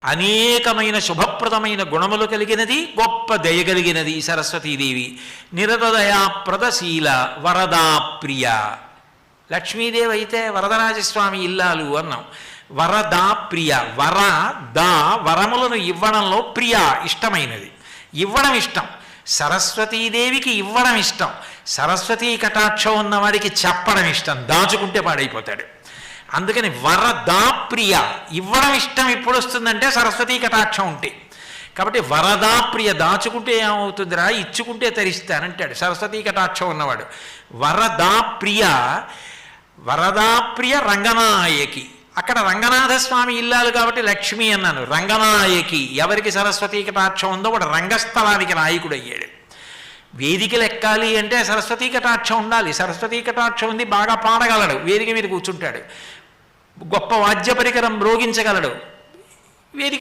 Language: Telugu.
అనేకమైన శుభప్రదమైన గుణములు కలిగినది, గొప్ప దయగలిగినది సరస్వతీదేవి. నిరతదయాప్రదశీల వరదాప్రియ. లక్ష్మీదేవి అయితే వరదరాజస్వామి ఇల్లాలు అన్నాం. వరదాప్రియ. వరములను ఇవ్వడంలో ప్రియ, ఇష్టమైనది. ఇవ్వడం ఇష్టం. సరస్వతీదేవికి ఇవ్వడం ఇష్టం. సరస్వతీ కటాక్షం ఉన్నవాడికి చెప్పడం ఇష్టం, దాచుకుంటే పాడైపోతాడు. అందుకని వరదాప్రియ. ఇవ్వడం ఇష్టం ఎప్పుడు వస్తుందంటే సరస్వతీ కటాక్షం ఉంటే. కాబట్టి వరదాప్రియ. దాచుకుంటే ఏమవుతుందిరా, ఇచ్చుకుంటే తరిస్తానంటాడు సరస్వతీ కటాక్షం ఉన్నవాడు. వరదాప్రియ. వరదాప్రియ రంగనాయకి. అక్కడ రంగనాథస్వామి ఇల్లాలు కాబట్టి లక్ష్మి అన్నాను. రంగనాయకి. ఎవరికి సరస్వతీ కటాక్షం ఉందో వాడు రంగస్థలానికి నాయకుడు అయ్యాడు. వేదికలు ఎక్కాలి అంటే సరస్వతీ కటాక్షం ఉండాలి. సరస్వతీ కటాక్షం ఉంది, బాగా పాడగలడు, వేదిక మీద కూర్చుంటాడు. గొప్ప వాద్య పరికరం మ్రోగించగలడు, వేదిక